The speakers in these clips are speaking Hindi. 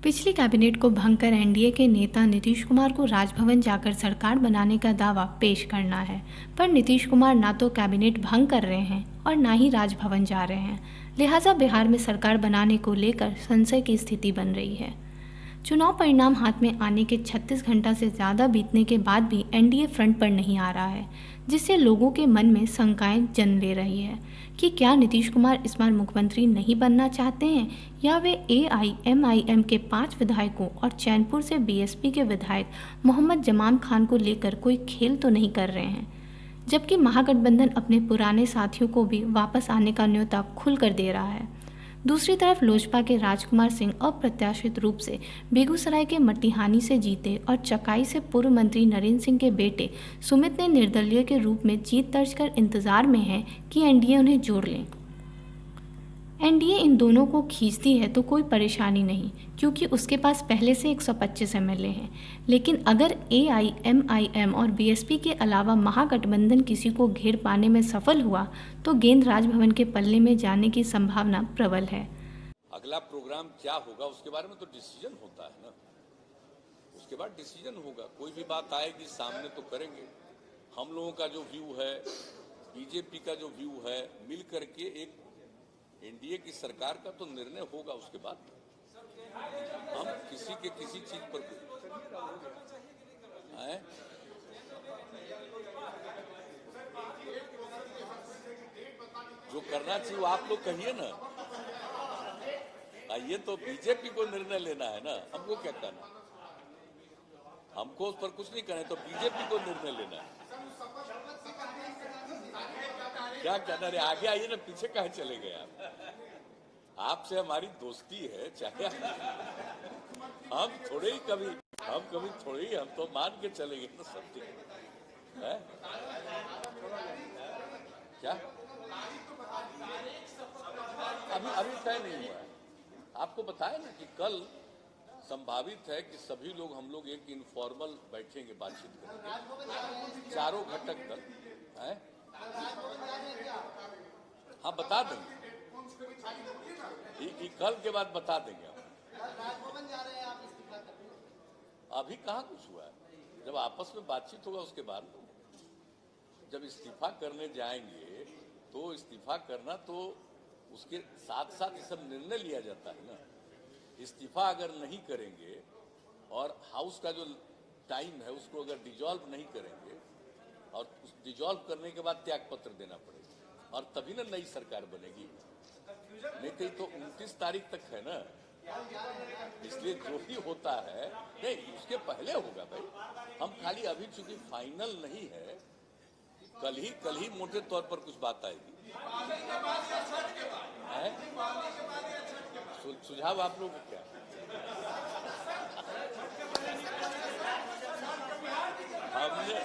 पिछली कैबिनेट को भंग कर एनडीए के नेता नीतीश कुमार को राजभवन जाकर सरकार बनाने का दावा पेश करना है, पर नीतीश कुमार ना तो कैबिनेट भंग कर रहे हैं और ना ही राजभवन जा रहे हैं। लिहाजा बिहार में सरकार बनाने को लेकर संशय की स्थिति बन रही है। चुनाव परिणाम हाथ में आने के 36 घंटा से ज़्यादा बीतने के बाद भी एनडीए फ्रंट पर नहीं आ रहा है, जिससे लोगों के मन में शंकाएं जन्म ले रही है कि क्या नीतीश कुमार इस बार मुख्यमंत्री नहीं बनना चाहते हैं या वे एआईएमआईएम के 5 विधायकों और चैनपुर से बीएसपी के विधायक मोहम्मद जमान खान को लेकर कोई खेल तो नहीं कर रहे हैं, जबकि महागठबंधन अपने पुराने साथियों को भी वापस आने का न्योता खुलकर दे रहा है। दूसरी तरफ लोजपा के राजकुमार सिंह अप्रत्याशित रूप से बेगूसराय के मटिहानी से जीते और चकाई से पूर्व मंत्री नरेंद्र सिंह के बेटे सुमित ने निर्दलीय के रूप में जीत दर्ज कर इंतजार में है कि एनडीए उन्हें जोड़ लें। एनडीए इन दोनों को खींचती है तो कोई परेशानी नहीं, क्योंकि उसके पास पहले से 125 एमएलए हैं। लेकिन अगर एआईएमआईएम और बीएसपी के अलावा महागठबंधन किसी को घेर पाने में सफल हुआ तो गेंद राजभवन के पल्ले में जाने की संभावना प्रबल है। अगला प्रोग्राम क्या होगा उसके बारे में तो डिसीजन होता है ना, उसके बाद डिसीजन होगा। कोई भी बात आएगी सामने तो करेंगे। हम लोगों का जो व्यू है, बीजेपी का जो व्यू है, मिल करके एक एनडीए की सरकार का तो निर्णय होगा। उसके बाद हम किसी के किसी चीज पर जो करना चाहिए वो आप लोग कहिए ना। ये तो बीजेपी को निर्णय लेना है ना, हमको क्या करना, हमको उस पर कुछ नहीं करना है, तो बीजेपी को निर्णय लेना है। क्या कहना रे, आगे आइए ना, पीछे कहाँ चले गए आप? आपसे हमारी दोस्ती है, चाहे हम कभी थोड़े ही, हम तो मान के चलेंगे ना सब ठीक है। क्या अभी तय नहीं हुआ है। आपको बताया ना कि कल संभावित है कि सभी लोग, हम लोग एक इनफॉर्मल बैठेंगे, बातचीत करेंगे चारों घटक तक है। हाँ बता देंगे, कल के बाद बता देंगे हम। अभी कहाँ कुछ हुआ है, जब आपस में बातचीत होगा उसके बाद। जब इस्तीफा करने जाएंगे तो इस्तीफा करना तो उसके साथ साथ ये सब निर्णय लिया जाता है ना। इस्तीफा अगर नहीं करेंगे और हाउस का जो टाइम है उसको अगर डिजॉल्व नहीं करेंगे और उस डिजॉल्व करने के बाद त्याग पत्र देना पड़ेगा और तभी ना नई सरकार बनेगी। नहीं तो 29 तारीख तक है ना, इसलिए जो भी होता है नहीं उसके पहले होगा भाई। हम खाली अभी चूंकि फाइनल नहीं है, कल ही मोटे तौर पर कुछ बात आएगी। सुझाव आप लोग क्या? हमने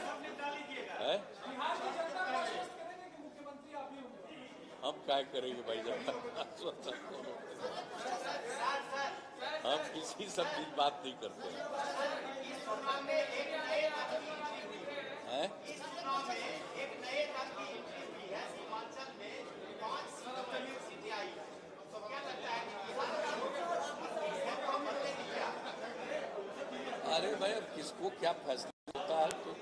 हम क्या करेंगे भाई, जब हम किसी सब की बात नहीं करते हैं। अरे भाई अब किसको क्या फैसला होता है तो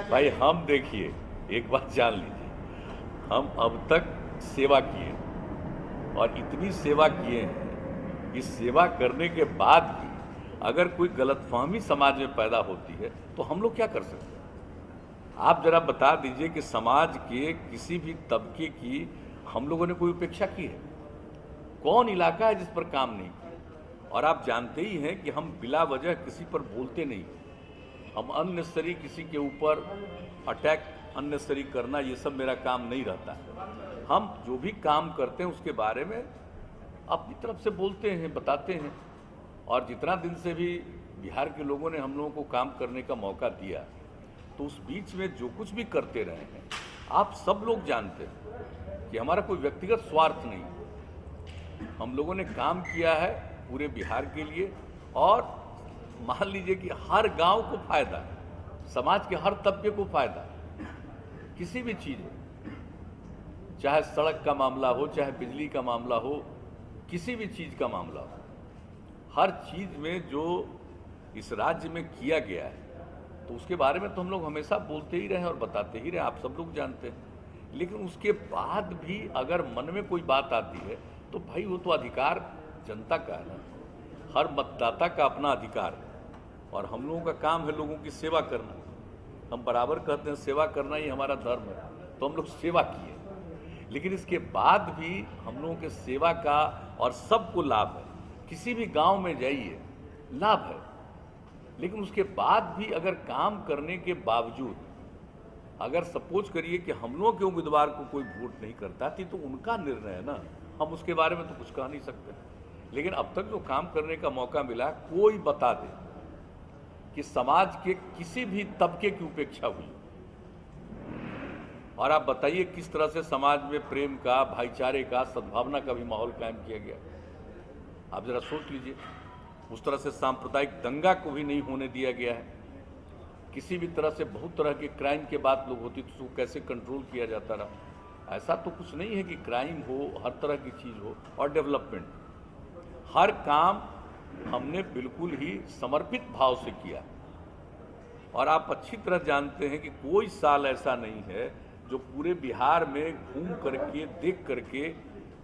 भाई हम देखिए, एक बात जान लीजिए, हम अब तक सेवा किए और इतनी सेवा किए हैं, इस सेवा करने के बाद भी अगर कोई गलतफहमी समाज में पैदा होती है तो हम लोग क्या कर सकते हैं? आप जरा बता दीजिए कि समाज के किसी भी तबके की हम लोगों ने कोई उपेक्षा की है? कौन इलाका है जिस पर काम नहीं किया? और आप जानते ही हैं कि हम बिला वजह किसी पर बोलते नहीं, हम अननेसेसरी किसी के ऊपर अटैक अननेसेसरी करना, ये सब मेरा काम नहीं रहता है। हम जो भी काम करते हैं उसके बारे में अपनी तरफ से बोलते हैं, बताते हैं। और जितना दिन से भी बिहार के लोगों ने हम लोगों को काम करने का मौका दिया, तो उस बीच में जो कुछ भी करते रहे हैं, आप सब लोग जानते हैं कि हमारा कोई व्यक्तिगत स्वार्थ नहीं। हम लोगों ने काम किया है पूरे बिहार के लिए, और मान लीजिए कि हर गांव को फायदा है, समाज के हर तबके को फायदा है। किसी भी चीज़ हो, चाहे सड़क का मामला हो, चाहे बिजली का मामला हो, किसी भी चीज़ का मामला हो, हर चीज़ में जो इस राज्य में किया गया है तो उसके बारे में तो हम लोग हमेशा बोलते ही रहे और बताते ही रहे, आप सब लोग जानते हैं। लेकिन उसके बाद भी अगर मन में कोई बात आती है तो भाई वो तो अधिकार जनता का है ना, हर मतदाता का अपना अधिकार है और हम लोगों का काम है लोगों की सेवा करना। हम बराबर कहते हैं सेवा करना ही हमारा धर्म है, तो हम लोग सेवा किए, लेकिन इसके बाद भी हम लोगों के सेवा का और सबको लाभ है। किसी भी गांव में जाइए लाभ है, लेकिन उसके बाद भी अगर काम करने के बावजूद अगर सपोज करिए कि हम लोगों के उम्मीदवार को कोई वोट नहीं करता थी तो उनका निर्णय है ना, हम उसके बारे में तो कुछ कह नहीं सकते। लेकिन अब तक जो काम करने का मौका मिला, कोई बता दे कि समाज के किसी भी तबके की उपेक्षा हुई और आप बताइए किस तरह से समाज में प्रेम का, भाईचारे का, सद्भावना का भी माहौल कायम किया गया। आप जरा सोच लीजिए, उस तरह से सांप्रदायिक दंगा को भी नहीं होने दिया गया है। किसी भी तरह से बहुत तरह के क्राइम के बात लोग होती तो उसको कैसे कंट्रोल किया जाता रहा। ऐसा तो कुछ नहीं है कि क्राइम हो, हर तरह की चीज़ हो और डेवलपमेंट, हर काम हमने बिल्कुल ही समर्पित भाव से किया। और आप अच्छी तरह जानते हैं कि कोई साल ऐसा नहीं है जो पूरे बिहार में घूम करके देख करके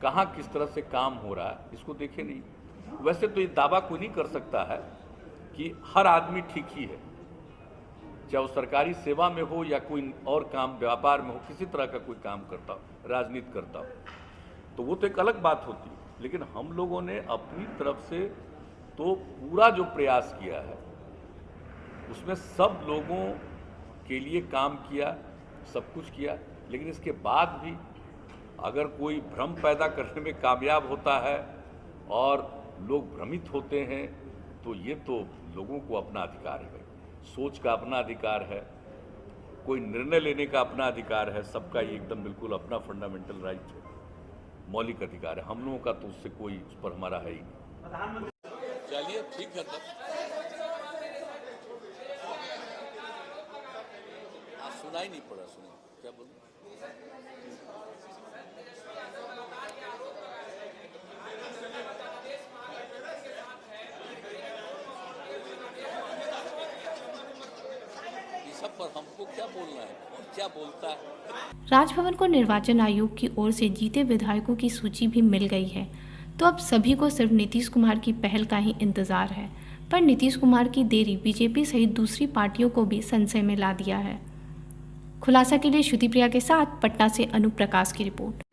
कहाँ किस तरह से काम हो रहा है इसको देखे नहीं। वैसे तो ये दावा कोई नहीं कर सकता है कि हर आदमी ठीक ही है, चाहे वो सरकारी सेवा में हो या कोई और काम व्यापार में हो, किसी तरह का कोई काम करता हो, राजनीति करता हो, तो वो तो एक अलग बात होती है। लेकिन हम लोगों ने अपनी तरफ से तो पूरा जो प्रयास किया है उसमें सब लोगों के लिए काम किया, सब कुछ किया। लेकिन इसके बाद भी अगर कोई भ्रम पैदा करने में कामयाब होता है और लोग भ्रमित होते हैं तो ये तो लोगों को अपना अधिकार है, भाई सोच का अपना अधिकार है, कोई निर्णय लेने का अपना अधिकार है, सबका ये एकदम बिल्कुल अपना फंडामेंटल राइट है, मौलिक अधिकार है। हम लोगों का तो उससे कोई उस पर हमारा है ही नहीं। चलिए ठीक है, तब सुनाई नहीं पड़ा, सुनिए क्या बोलूं। सब पर हमको क्या बोलना है और क्या बोलता है। राजभवन को निर्वाचन आयोग की ओर से जीते विधायकों की सूची भी मिल गई है, तो अब सभी को सिर्फ नीतीश कुमार की पहल का ही इंतजार है। पर नीतीश कुमार की देरी बीजेपी सहित दूसरी पार्टियों को भी संशय में ला दिया है। खुलासा के लिए श्रुति प्रिया के साथ पटना से अनु प्रकाश की रिपोर्ट।